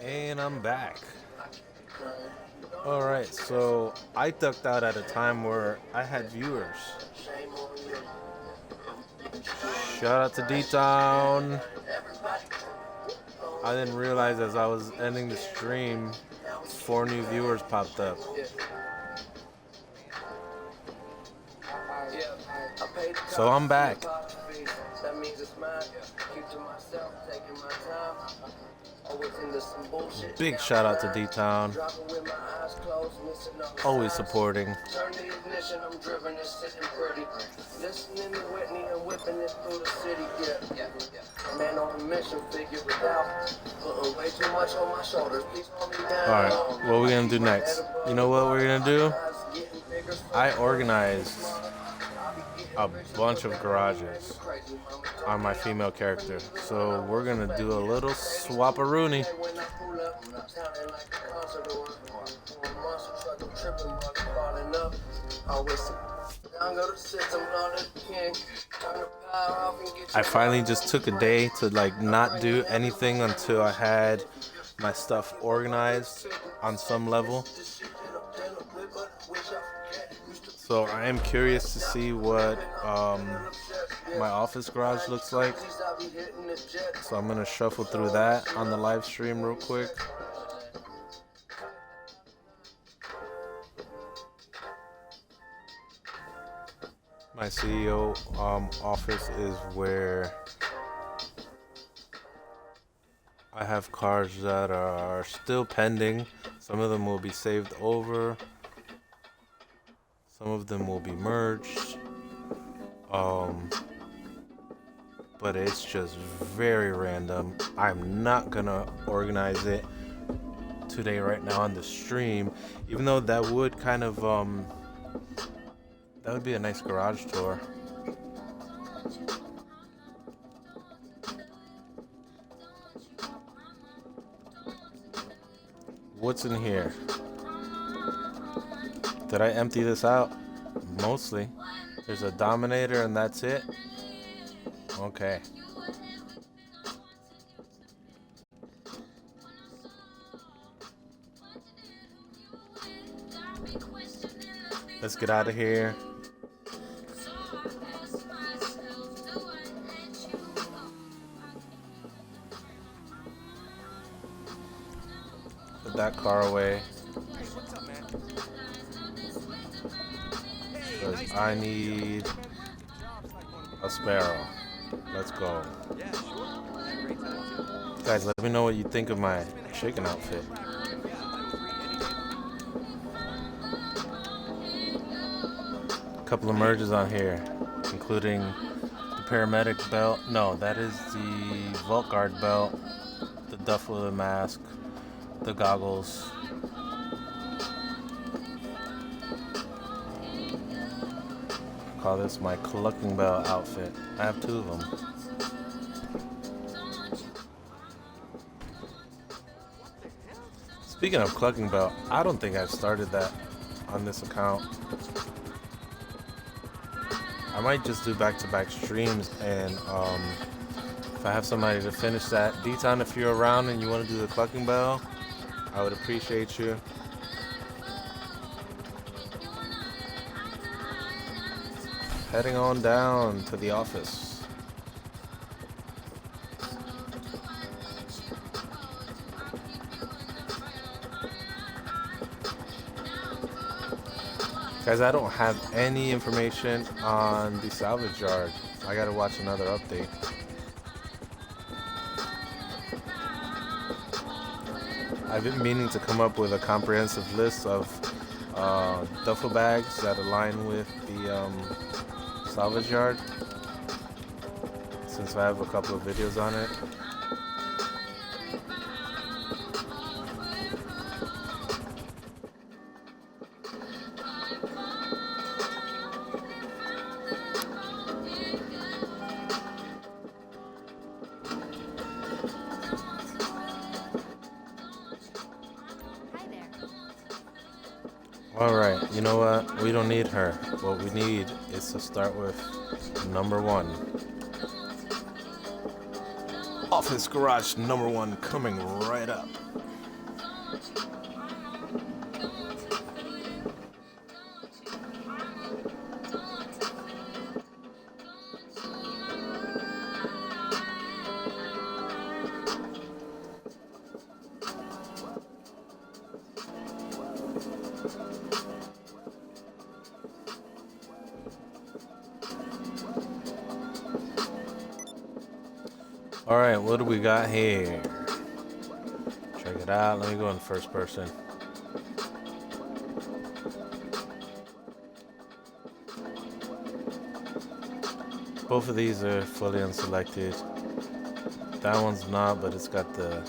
And I'm back. Alright, so I ducked out at a time where I had viewers. Shout out to D-Town. I didn't realize as I was ending the stream, 4 new viewers popped up. So I'm back. Big shout out to D-Town. Always supporting. Alright, what are we gonna do next? You know what we're gonna do? I organized a bunch of garages on my female character. So we're gonna do a little swap-a-rooney. I finally just took a day to not do anything until I had my stuff organized on some level. So I am curious to see what my office garage looks like. So I'm gonna shuffle through that on the live stream real quick. My CEO office is where I have cars that are still pending. Some of them will be saved over. Some of them will be merged. But it's just very random. I'm not gonna organize it today right now on the stream, even though that would kind of that would be a nice garage tour. What's in here? Did I empty this out? Mostly. There's a Dominator and that's it? Okay. Let's get out of here. Put that car away. Because I need a Sparrow. Let's go. Guys, let me know what you think of my chicken outfit. A couple of merges on here, including the paramedic belt. No, that is the Vault Guard belt, the duffel with a mask, the goggles. Call this my Clucking Bell outfit. I have 2 of them. Speaking of Clucking Bell, I don't think I've started that on this account. I might just do back-to-back streams, and if I have somebody to finish that. D-Town, if you're around and you want to do the Clucking Bell, I would appreciate you. Heading on down to the office. Guys, I don't have any information on the salvage yard. I gotta watch another update. I've been meaning to come up with a comprehensive list of duffel bags that align with the salvage yard, since I have a couple of videos on it. Alright, you know what? We don't need her. What we need is to start with number 1. Office garage number 1 coming right up. All right, what do we got here? Check it out. Let me go in first person. Both of these are fully unselected. That one's not, but it's got the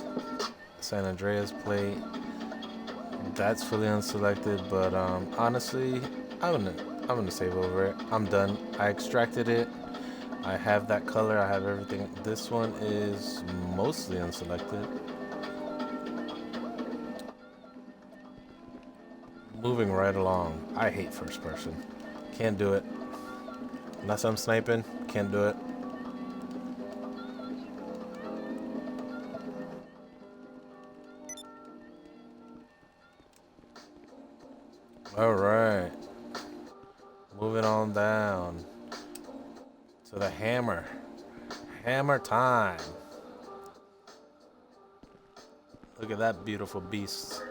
San Andreas plate. That's fully unselected, but honestly, I'm gonna save over it. I'm done. I extracted it. I have that color. I have everything. This one is mostly unselected. Moving right along. I hate first person. Can't do it. Unless I'm sniping, can't do it. All right. Moving on down to the hammer. Hammer time. Look at that beautiful beast.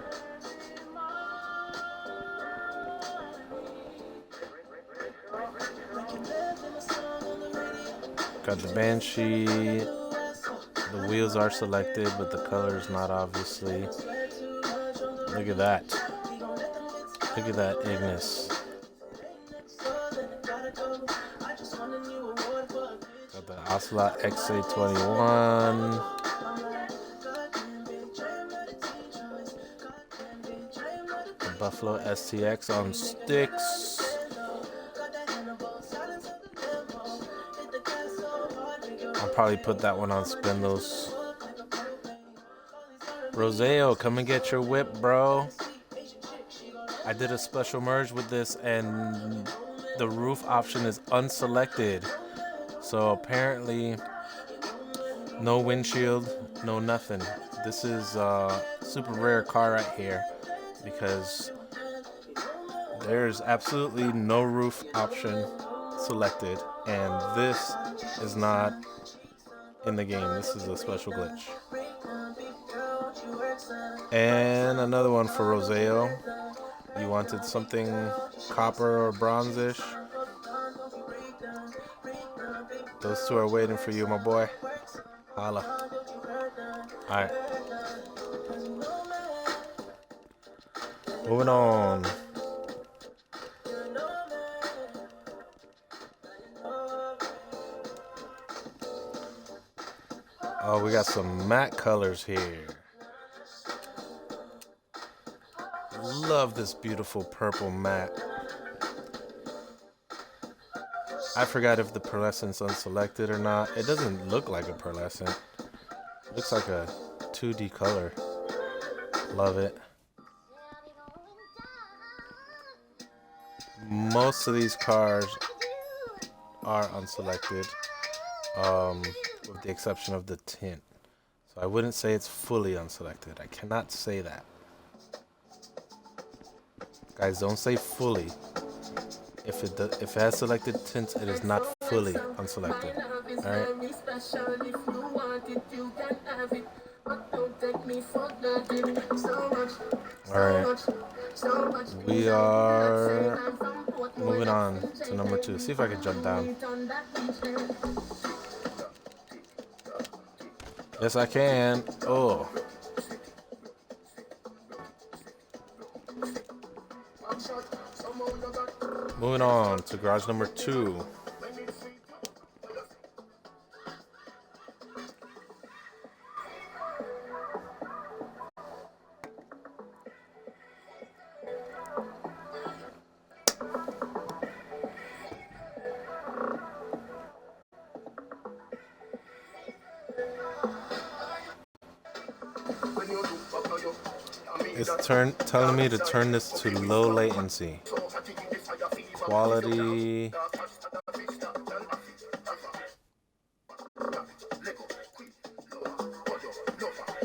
Got the Banshee. The wheels are selected, but the color is not, obviously. Look at that. Look at that Ignis. Got the Ocelot XA21. The Buffalo STX on sticks. I'll probably put that one on spindles. Roseo, come and get your whip, bro. I did a special merge with this and the roof option is unselected. So apparently no windshield, no nothing. This is a super rare car right here because there's absolutely no roof option selected and this is not in the game. This is a special glitch. And another one for Roseo. You wanted something copper or bronzish? Those two are waiting for you, my boy. Holla. Alright. Moving on. Oh, we got some matte colors here. Love this beautiful purple matte. I forgot if the pearlescent's unselected or not. It doesn't look like a pearlescent. It looks like a 2D color. Love it. Most of these cars are unselected, with the exception of the tint. So I wouldn't say it's fully unselected. I cannot say that. Guys, don't say fully. If it has selected tints, it is not fully unselected. Alright? Alright. We are moving on to number 2. See if I can jump down. Yes, I can. Oh. Moving on to garage number 2. It's telling me to turn this to low latency. Quality.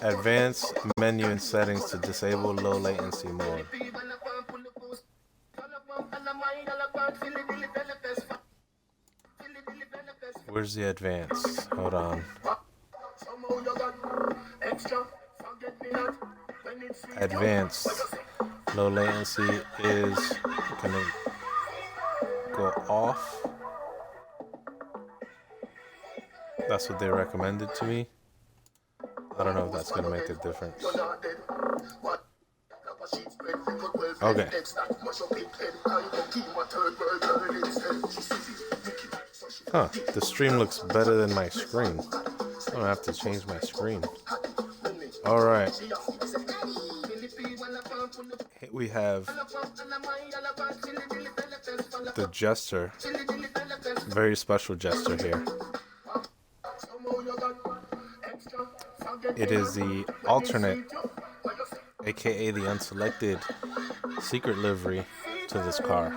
Advanced menu and settings to disable low latency mode. Where's the advanced? Hold on. Advanced low latency is gonna go off. That's what they recommended to me. I don't know if that's gonna make a difference. Okay. Huh, the stream looks better than my screen. I'm gonna have to change my screen. Alright. We have the Jester. Very special Jester here. It is the alternate, aka the unselected, secret livery to this car.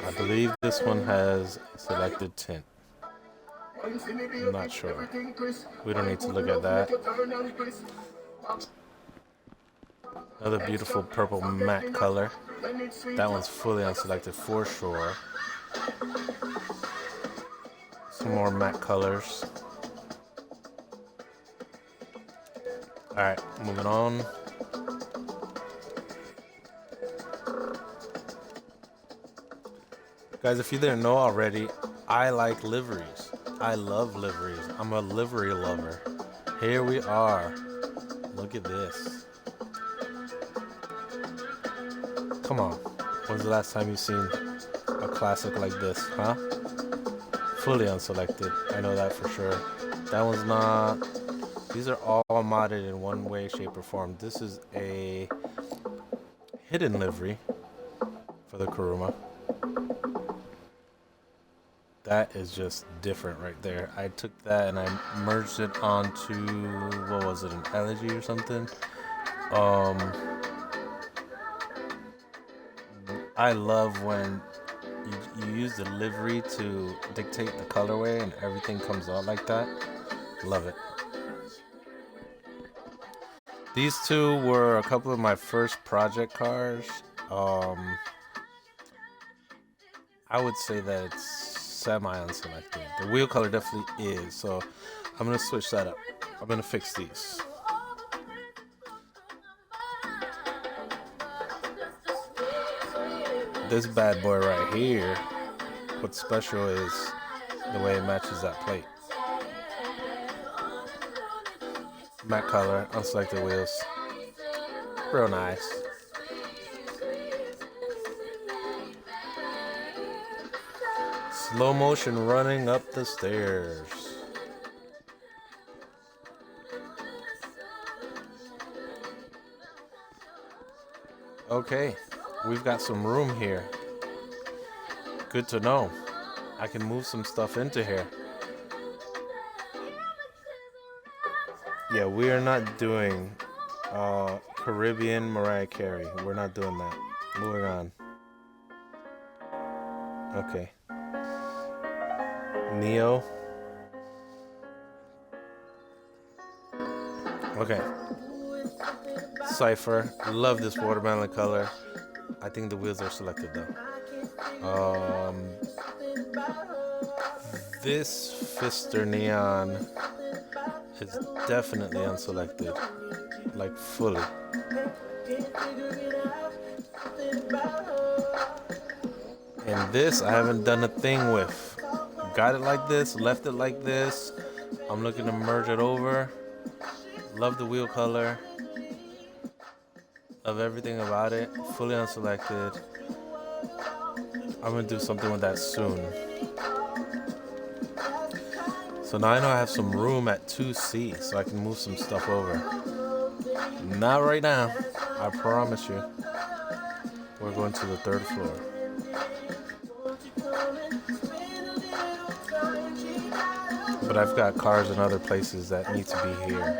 I believe this one has selected tint. I'm not sure. We don't need to look at that. Another beautiful purple matte color. That one's fully unselected for sure. Some more matte colors. Alright, moving on. Guys, if you didn't know already, I like liveries. I love liveries. I'm a livery lover. Here we are. Look at this. Come on. When's the last time you've seen a classic like this, huh? Fully unselected. I know that for sure. That one's not. These are all modded in one way, shape, or form. This is a hidden livery for the Kuruma. That is just different right there. I took that and I merged it onto, what was it, an elegy or something? I love when you use the livery to dictate the colorway and everything comes out like that. Love it. These two were a couple of my first project cars. I would say that it's semi-unselected. The wheel color definitely is, so I'm gonna switch that up. I'm gonna fix these. This bad boy right here, what's special is the way it matches that plate. Matte color, unselected wheels. Real nice. Slow motion running up the stairs. Okay, we've got some room here. Good to know. I can move some stuff into here. Yeah, we are not doing Caribbean Mariah Carey. We're not doing that. Moving on. Okay. Neo. Okay. Cypher. Love this watermelon color. I think the wheels are selected though. This Fister Neon is definitely unselected. Like fully. And this I haven't done a thing with. Got it like this, left it like this. I'm looking to merge it over. Love the wheel color. Love everything about it. Fully unselected. I'm gonna do something with that soon. So now I know I have some room at 2C, so I can move some stuff over. Not right now, I promise you. We're going to the 3rd floor. But I've got cars in other places that need to be here.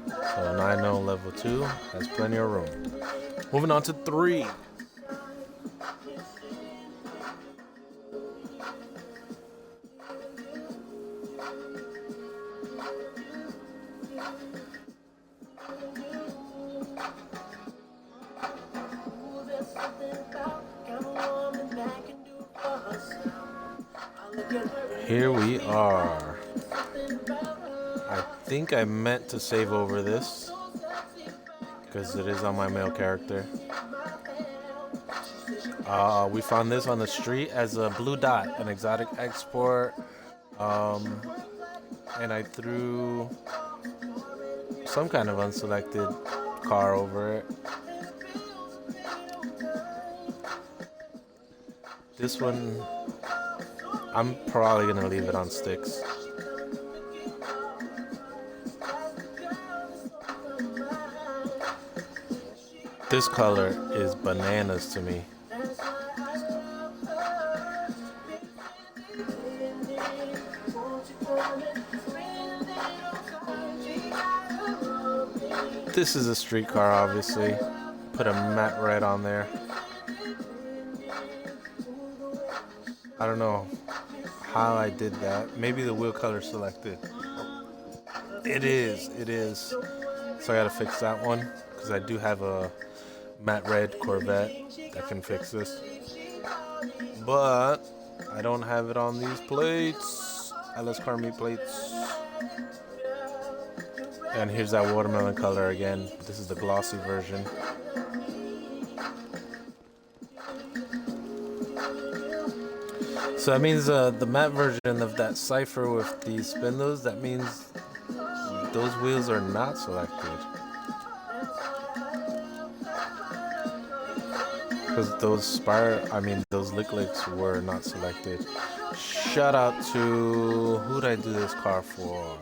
So now I know level 2 has plenty of room. Moving on to 3. Here we are. I think I meant to save over this because it is on my male character. We found this on the street as a blue dot, an exotic export. Um, and I threw some kind of unselected car over it. This one, I'm probably gonna leave it on sticks. This color is bananas to me. This is a street car, obviously. Put a matte red on there. I don't know how I did that. Maybe the wheel color selected. It is. So I gotta fix that one because I do have a matte red Corvette that can fix this. But I don't have it on these plates. LS Car Meet plates. And here's that watermelon color again. This is the glossy version. So that means the matte version of that Cypher with the spindles, that means those wheels are not selected. Because those those lick licks were not selected. Shout out to, who did I do this car for?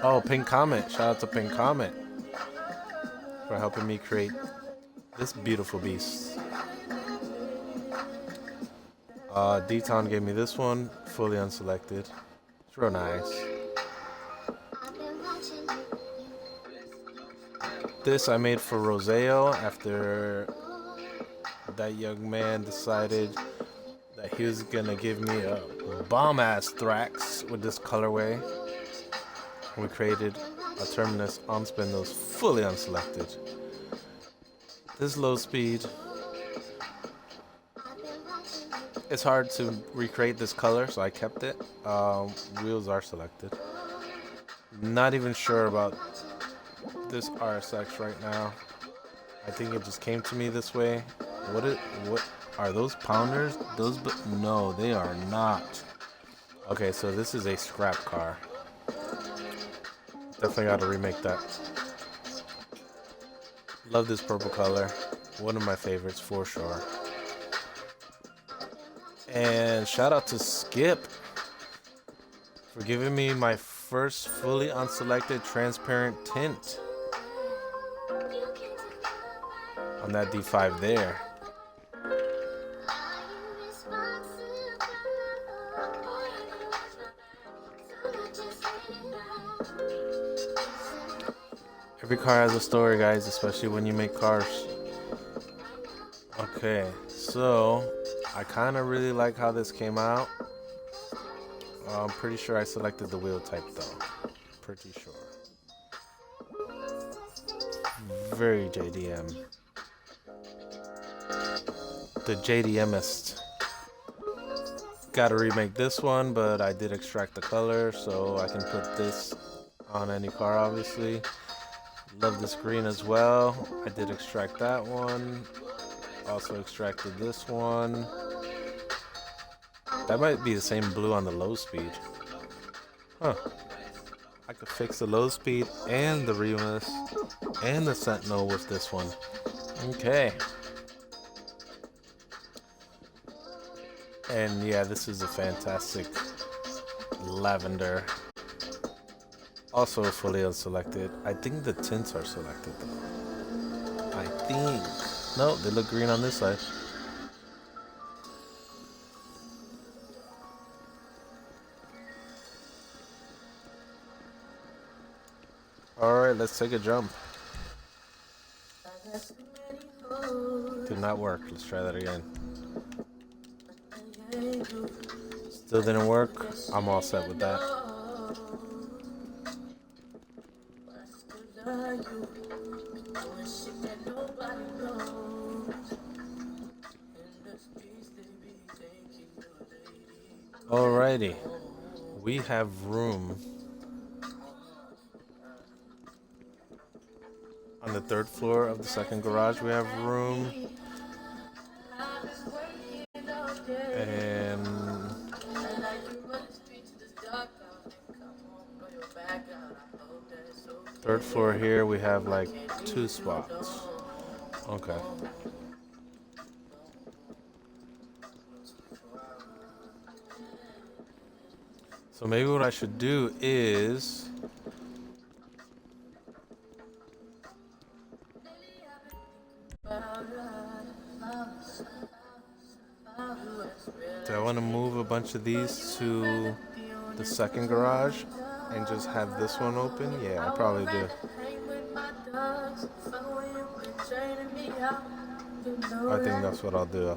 Oh, Pink Comet. Shout out to Pink Comet for helping me create this beautiful beast. D-Town gave me this one, fully unselected. It's real nice. This I made for Roseo after that young man decided that he was gonna give me a bomb-ass Thrax with this colorway. We created a Terminus on spindles, fully unselected. This low speed, it's hard to recreate this color, so I kept it. Wheels are selected. Not even sure about this RSX right now. I think it just came to me this way. What are those pounders? No, they are not. Okay, so this is a scrap car. Definitely got to remake that. Love this purple color. One of my favorites for sure. And shout out to Skip for giving me my first fully unselected transparent tint on that D5 there. Every car has a story, guys, especially when you make cars. Okay, so I kind of really like how this came out. I'm pretty sure I selected the wheel type though. Pretty sure. Very JDM. The JDMist. Gotta remake this one, but I did extract the color, so I can put this on any car, obviously. Love this green as well. I did extract that one. Also extracted this one. That might be the same blue on the low speed. Huh. I could fix the low speed and the Remus and the Sentinel with this one. Okay. And yeah, this is a fantastic lavender. Also fully unselected. I think the tints are selected though. I think. No, they look green on this side. Alright, let's take a jump. Did not work. Let's try that again. Still didn't work. I'm all set with that. Alrighty. We have room on the third floor of the second garage. We have room And third floor here, we have like 2 spots. Okay. So maybe what I should do is do I want to move a bunch of these to the second garage and just have this one open? Yeah, I probably do. I think that's what I'll do.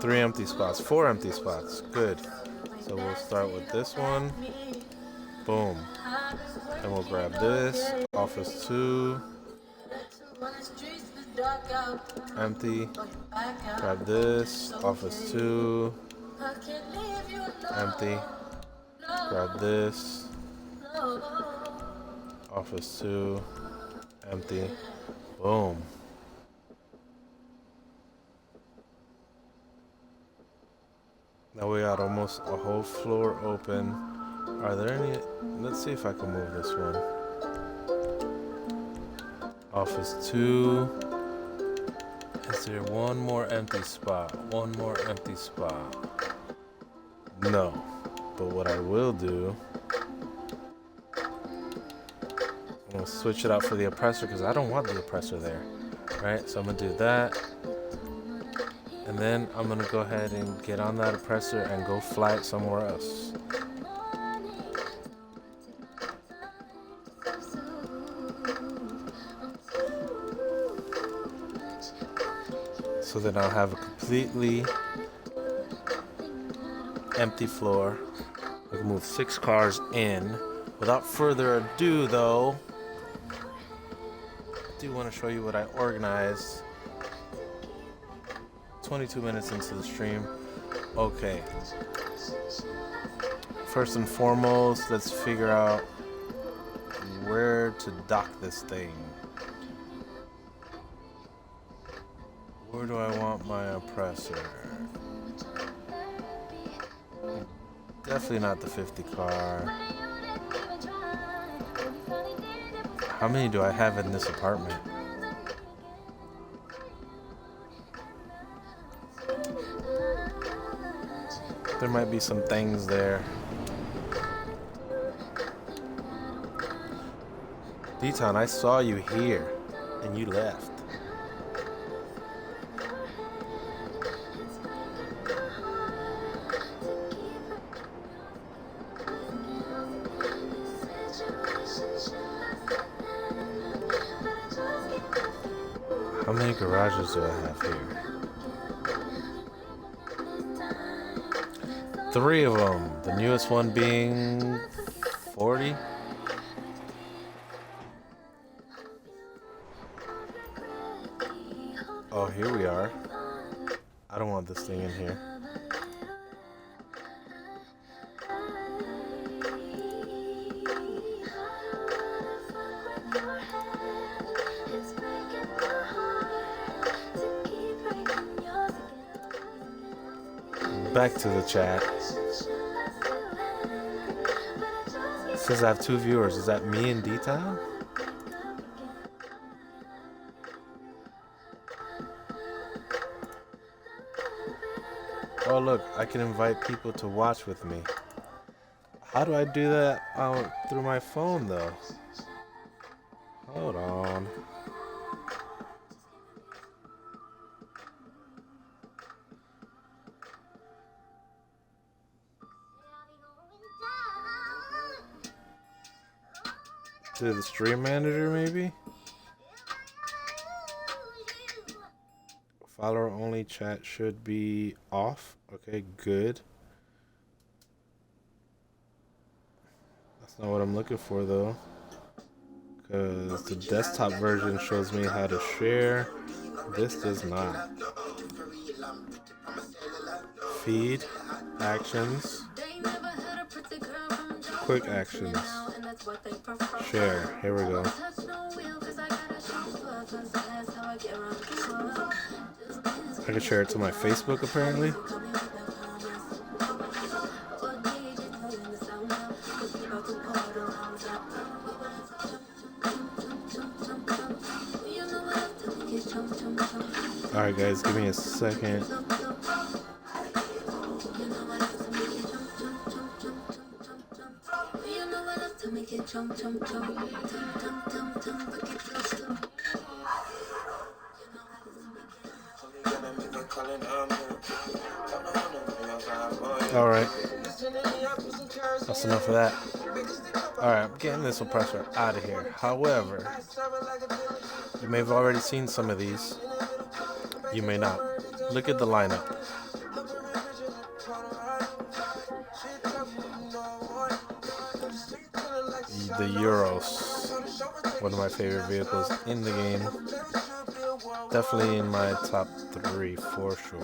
3 empty spots, 4 empty spots. Good. So we'll start with this one. Boom. Then we'll grab this. Office 2. Empty. Grab this. Office 2. Empty. Grab this. Office 2. Empty. Boom. Now we got almost a whole floor open. Are there any? Let's see if I can move this one. Office 2. Is there one more empty spot? One more empty spot. No. But what I will do, I'm gonna switch it out for the oppressor because I don't want the oppressor there. Right? So I'm gonna do that. And then I'm gonna go ahead and get on that oppressor and go fly it somewhere else. So then I'll have a completely empty floor. I can move 6 cars in. Without further ado though, I do want to show you what I organized 22 minutes into the stream. Okay. First and foremost, let's figure out where to dock this thing. Where do I want my oppressor? Definitely not the 50 car. How many do I have in this apartment? There might be some things there. D-Town, I saw you here and you left. How many garages do I have here? 3 of them. The newest one being 40. Oh, here we are. I don't want this thing in here. Back to the chat. It says I have 2 viewers. Is that me and D-Town? Oh look, I can invite people to watch with me. How do I do that through my phone though? Hold on. To the stream manager maybe? Follower only chat should be off. Okay, good. That's not what I'm looking for though. Because the desktop version shows me how to share. This does not. Feed, actions, quick actions. Share. Here we go. I can share it to my Facebook apparently. Alright guys, give me a second. Alright. That's enough of that. Alright, I'm getting this oppressor out of here. However, you may have already seen some of these. You may not. Look at the lineup. The Euros, one of my favorite vehicles in the game. Definitely in my top 3 for sure.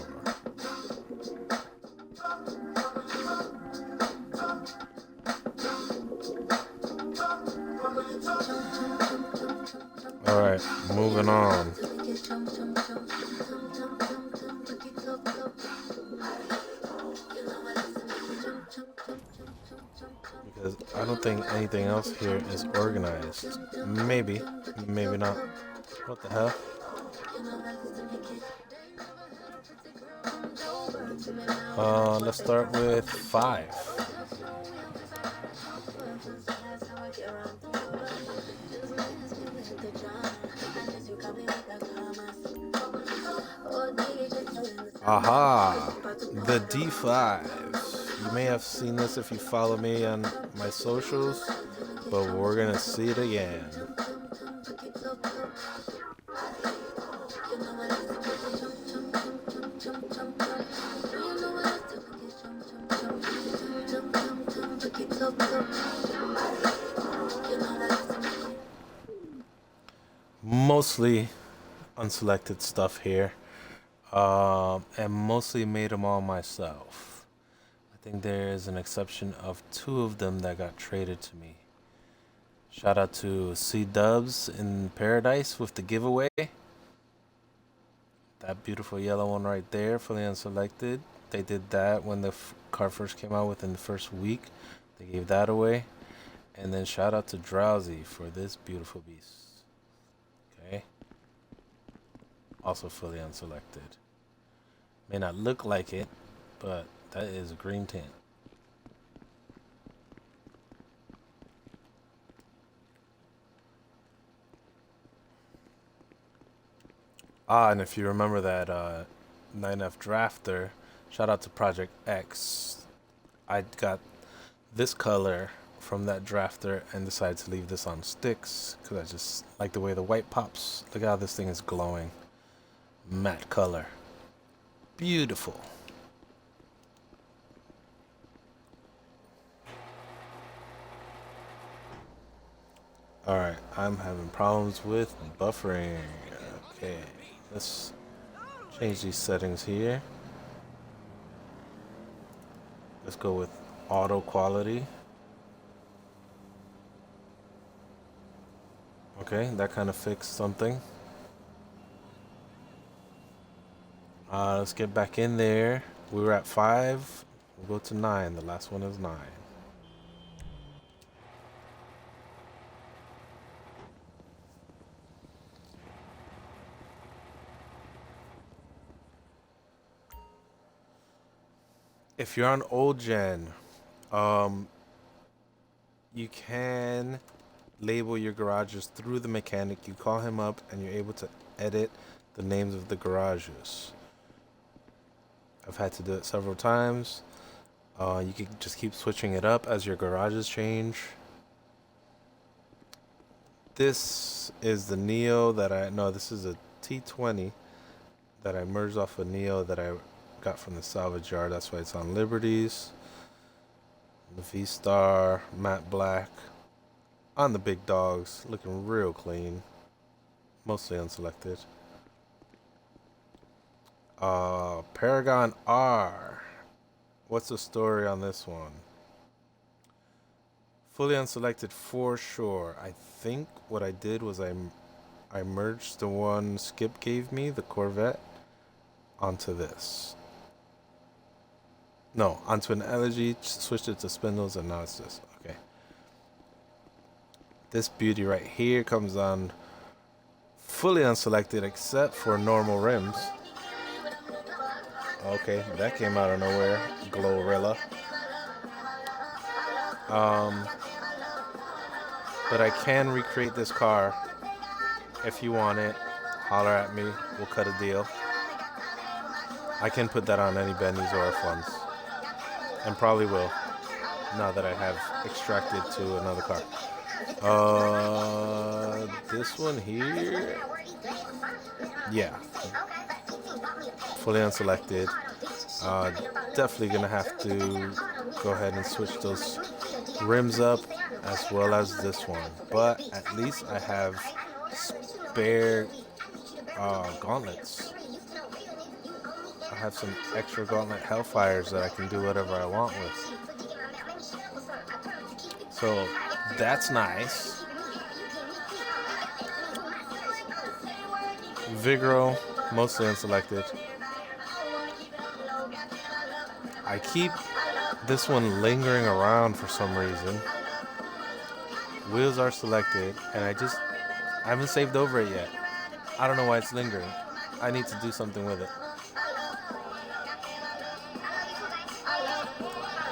Alright, moving on. Because I don't think anything else here is organized. Maybe, maybe not. What the hell? Let's start with 5. Aha! The D5. You may have seen this if you follow me on my socials, but we're gonna see it again. Mostly unselected stuff here, and mostly made them all myself. I think there is an exception of 2 of them that got traded to me. Shout out to C-Dubs in Paradise with the giveaway. That beautiful yellow one right there, fully unselected. They did that when the car first came out within the first week. They gave that away. And then shout out to Drowsy for this beautiful beast. Okay. Also fully unselected. May not look like it, but that is a green tint. And if you remember that 9F drafter, shout out to Project X. I got this color from that drafter and decided to leave this on sticks because I just like the way the white pops. Look how this thing is glowing. Matte color. Beautiful. Alright, I'm having problems with buffering. Okay, let's change these settings here. Let's go with auto quality. Okay, that kind of fixed something. Let's get back in there. We were at 5. We'll go to 9. The last one is 9. If you're on old gen, you can label your garages through the mechanic. You call him up and you're able to edit the names of the garages. I've had to do it several times. You can just keep switching it up as your garages change. This is the Neo that this is a T20 that I merged off a Neo that I got from the salvage yard. That's why it's on Liberties. The V-Star, matte black. On the big dogs, looking real clean. Mostly unselected. Paragon R. What's the story on this one? Fully unselected for sure. I think what I did was I merged the one Skip gave me, the Corvette, onto this. No, onto an Elegy, switched it to spindles, and now it's this. Okay. This beauty right here comes on fully unselected except for normal rims. Okay, that came out of nowhere. Glorilla. But I can recreate this car. If you want it, holler at me. We'll cut a deal. I can put that on any Bentley's or F1s. And probably will. Now that I have extracted to another car. This one here. Yeah. Fully unselected. Definitely gonna have to go ahead and switch those rims up as well as this one. But at least I have spare gauntlets. I have some extra gauntlet Hellfires that I can do whatever I want with. So that's nice. Vigoro, mostly unselected. I keep this one lingering around for some reason. Wheels are selected, and I haven't saved over it yet. I don't know why it's lingering. I need to do something with it.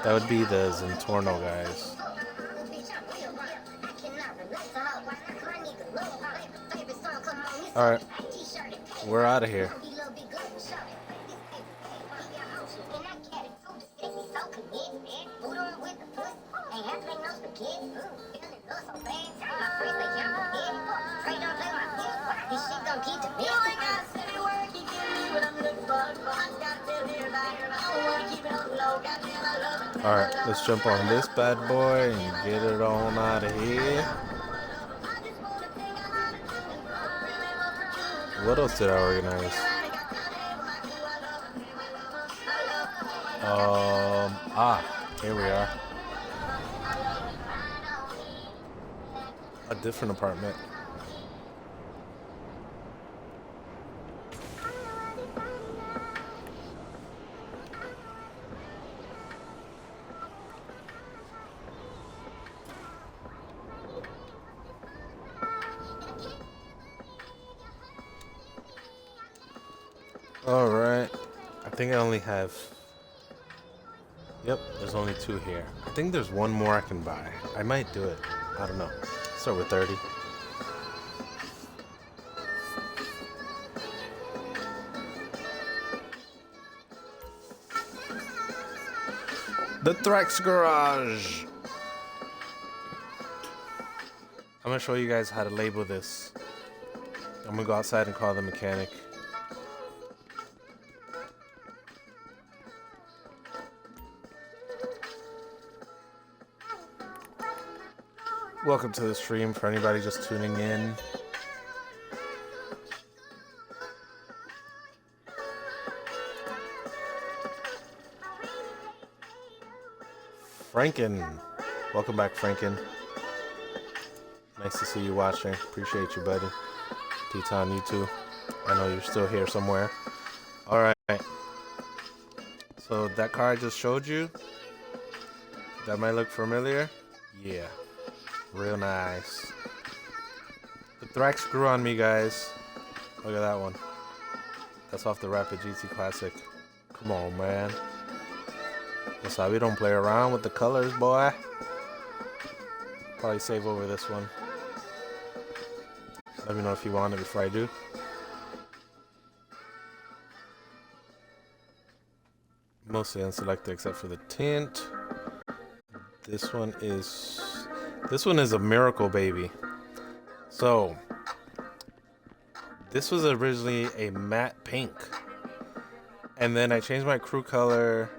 That would be the Zentorno guys. Alright, we're out of here. Alright, let's jump on this bad boy and get it on out of here. What else did I organize? Here we are. A different apartment. Alright, I think I only have, yep, there's only 2 here. I think there's one more I can buy. I might do it, I don't know. Start with 30. The Thrax Garage! I'm gonna show you guys how to label this. I'm gonna go outside and call the mechanic. Welcome to the stream for anybody just tuning in. Franken. Welcome back, Franken. Nice to see you watching. Appreciate you, buddy. Teton, you too. I know you're still here somewhere. Alright. So that car I just showed you, that might look familiar. Yeah. Real nice. The Thrax grew on me, guys. Look at that one. That's off the Rapid GT Classic. Come on, man. Wasabi don't play around with the colors, boy. Probably save over this one. Let me know if you want it before I do. Mostly unselected except for the tint. This one is a Miracle Baby. So this was originally a matte pink, and then I changed my crew color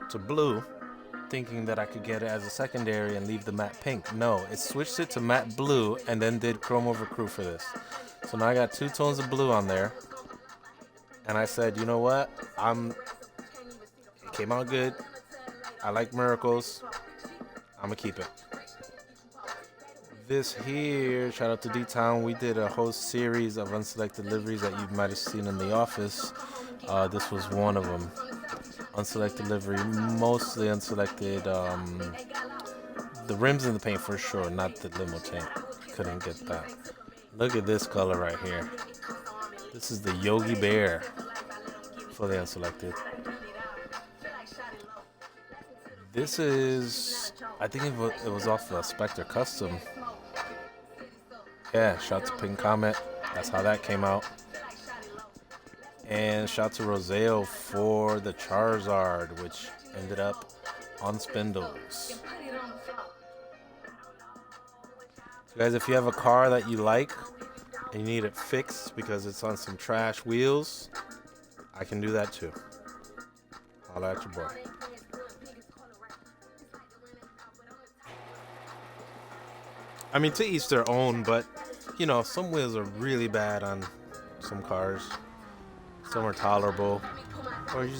to blue, thinking that I could get it as a secondary and leave the matte pink. No, it switched it to matte blue and then did chrome over crew for this. So now I got 2 tones of blue on there, and I said, you know what, it came out good. I like Miracles. I'm gonna keep it. This here, shout out to D-Town. We did a whole series of unselected liveries that you might have seen in the office. This was one of them. Unselected livery, mostly unselected. The rims and the paint for sure, not the limo tank. Couldn't get that. Look at this color right here. This is the Yogi Bear, fully unselected. This is, I think it was off the Spectre Custom. Yeah, shout out to Pink Comet. That's how that came out. And shout out to Roseo for the Charizard, which ended up on spindles. So guys, if you have a car that you like and you need it fixed because it's on some trash wheels, I can do that too. Holla at your boy. I mean, to each their own, but you know, some wheels are really bad on some cars. Some are tolerable, or you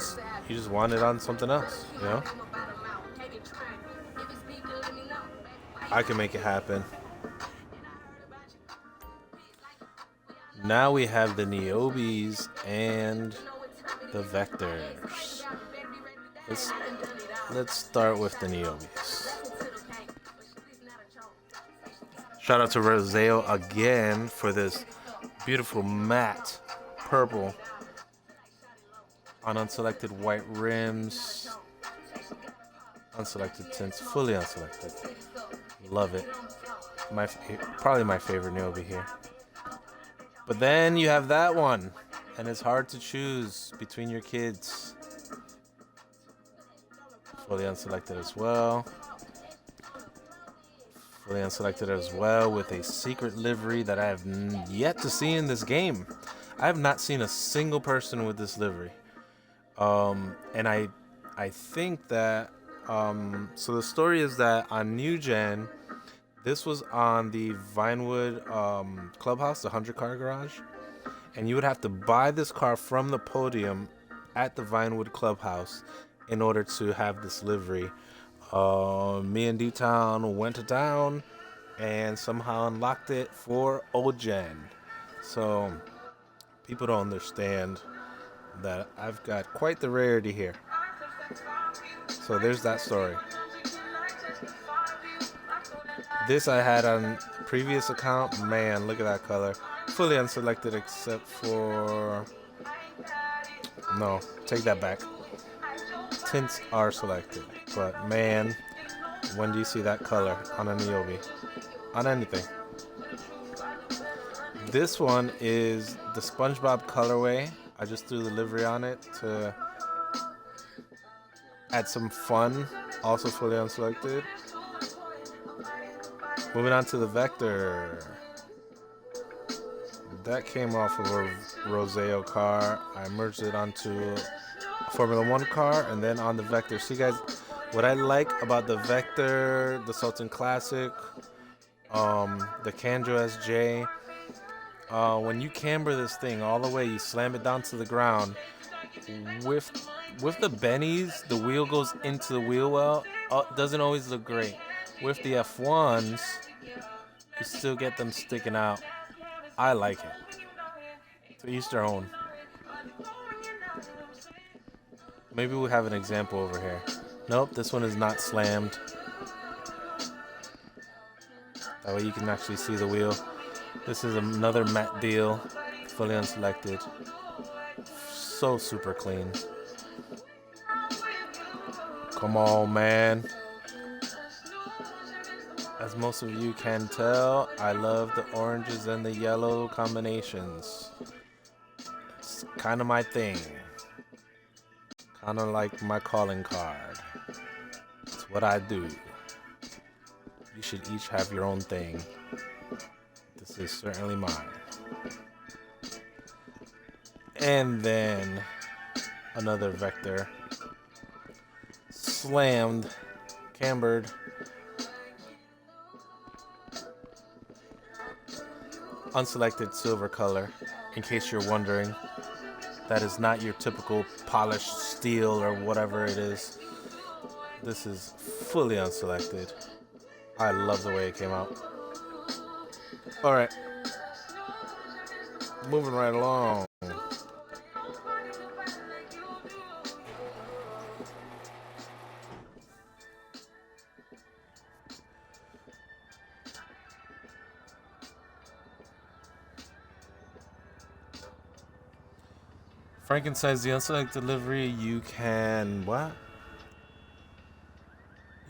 just want it on something else, you know? I can make it happen. Now we have the Niobis and the Vectors. Let's start with the Niobis. Shout out to Roseo again for this beautiful matte purple on unselected white rims. Unselected tints, fully unselected. Love it. Probably my favorite Niobi here. But then you have that one, and it's hard to choose between your kids. Fully unselected as well. Fully unselected as well with a secret livery that I have yet to see in this game. I have not seen a single person with this livery. And I think that so the story is that on New Gen, this was on the Vinewood Clubhouse, the 100 car garage, and you would have to buy this car from the podium at the Vinewood Clubhouse in order to have this livery. Me and D-Town went to town and somehow unlocked it for Old Gen. So people don't understand that I've got quite the rarity here. So there's that story. This I had on previous account. Man, look at that color. Fully unselected except for... No, take that back. Tints are selected. But man, when do you see that color on a Niobi? On anything. This one is the SpongeBob colorway. I just threw the livery on it to add some fun. Also fully unselected. Moving on to the Vector. That came off of a Roseo car. I merged it onto a Formula 1 car and then on the Vector. See guys, what I like about the Vector, the Sultan Classic, the Canjo SJ, when you camber this thing all the way, you slam it down to the ground. With the Bennies, the wheel goes into the wheel well. Doesn't always look great. With the F1s, you still get them sticking out. I like it. To each their own. Maybe we'll have an example over here. Nope, this one is not slammed. That way you can actually see the wheel. This is another matte deal, fully unselected. So super clean. Come on, man. As most of you can tell, I love the oranges and the yellow combinations. It's kind of my thing. Kind of like my calling card. It's what I do. You should each have your own thing. This is certainly mine. And then another Vector. Slammed, cambered. Unselected silver color, in case you're wondering. That is not your typical polished steel or whatever it is. This is fully unselected. I love the way it came out. All right, moving right along. Frankenstein's the unselected delivery. You can what?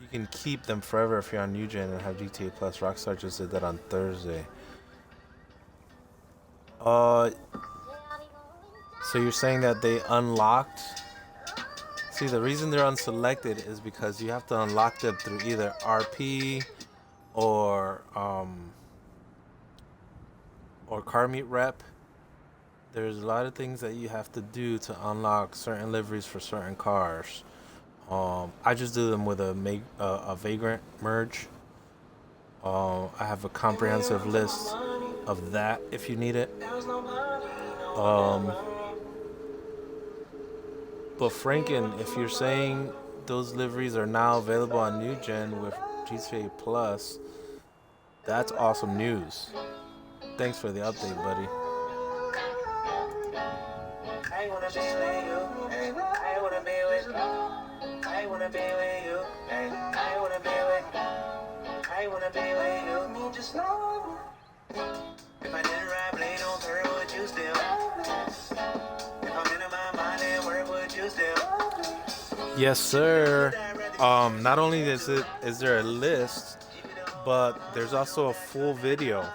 You can keep them forever if you're on New Gen and have GTA Plus. Rockstar just did that on Thursday. Uh, so you're saying that they unlocked? See, the reason they're unselected is because you have to unlock them through either RP or car meet rep. There's a lot of things that you have to do to unlock certain liveries for certain cars. I just do them with a Vagrant merge. I have a comprehensive list of that if you need it. But Franken, if you're saying those liveries are now available on New Gen with GTA Plus, that's awesome news. Thanks for the update, buddy. I wanna be with you. I wanna be with you. I wanna be with you. I wanna be with you. I wanna be with you. Me just know. If I didn't ride blade on curve, would you still? If I'm in my mind and work, would you still? Yes, sir. Not only is there a list, but there's also a full video.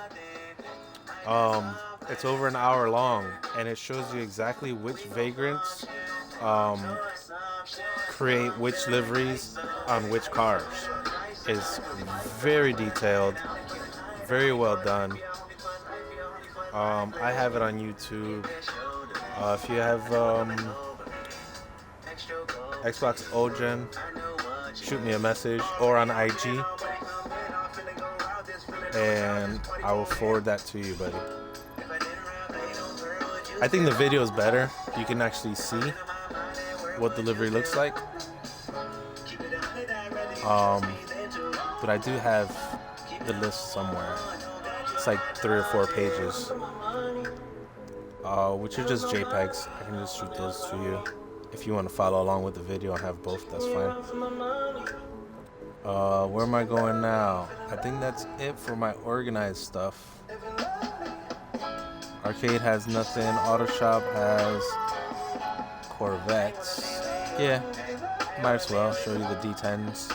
It's over an hour long, and it shows you exactly which vagrants create which liveries on which cars. It's very detailed, very well done. I have it on YouTube. If you have Xbox Ogen, shoot me a message or on IG, and I will forward that to you, buddy. I think the video is better. You can actually see what the livery looks like. But I do have the list somewhere. It's like 3 or 4 pages, which are just JPEGs. I can just shoot those to you. If you want to follow along with the video and have both, that's fine. Where am I going now? I think that's it for my organized stuff. Arcade has nothing. Auto Shop has Corvettes. Yeah, might as well show you the D10s.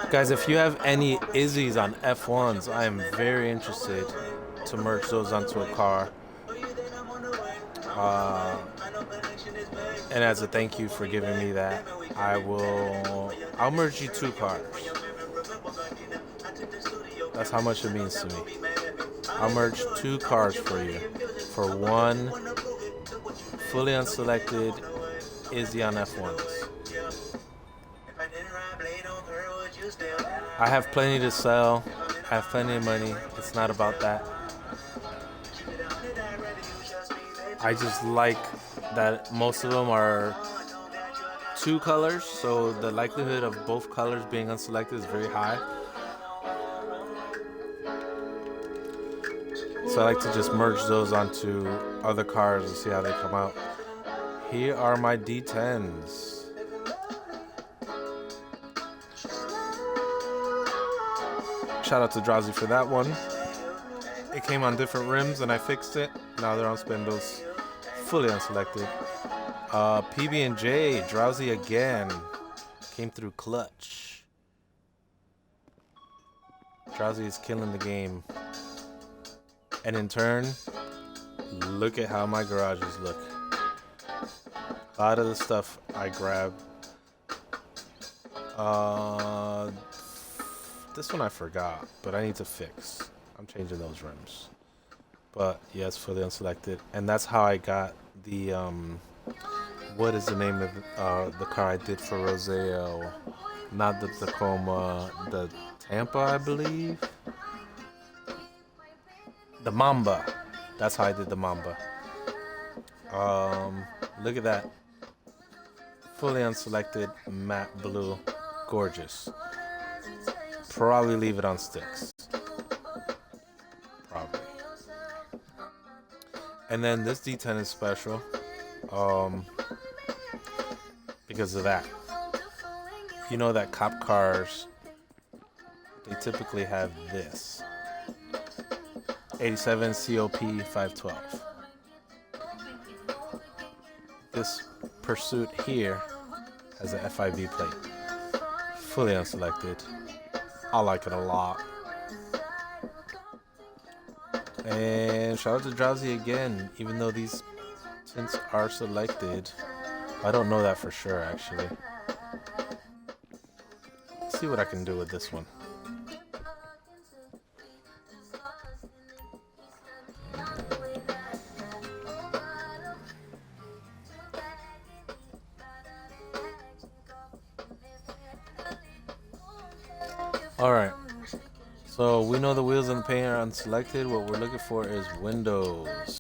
Guys, if you have any Izzies on F1s, I am very interested to merge those onto a car. And as a thank you for giving me that, I'll merge you 2 cars. That's how much it means to me. I'll merge 2 cars for you. For 1 fully unselected Izzy on F1s. I have plenty to sell. I have plenty of money. It's not about that. I just like that most of them are 2 colors, so the likelihood of both colors being unselected is very high. So I like to just merge those onto other cars and see how they come out. Here are my D10s. Shout out to Drowsy for that one. It came on different rims and I fixed it. Now they're on spindles. Fully unselected. PB&J, Drowsy again. Came through clutch. Drowsy is killing the game. And in turn, look at how my garages look. A lot of the stuff I grabbed. This one I forgot, but I need to fix. I'm changing those rims. But yes, fully unselected. And that's how I got the, what is the name of the car I did for Roseo? Not the Tacoma, the Tampa, I believe. The Mamba. That's how I did the Mamba. Look at that. fully unselected matte blue, gorgeous. Probably leave it on sticks. Probably. And then this D10 is special, because of that. You know that cop cars, they typically have this 87 COP 512. This Pursuit here has a FIV plate, fully unselected. I like it a lot. And shout out to Drowsy again, even though these tints are selected. I don't know that for sure, actually. Let's see what I can do with this one. Alright, so we know the wheels and the paint are unselected. What we're looking for is windows.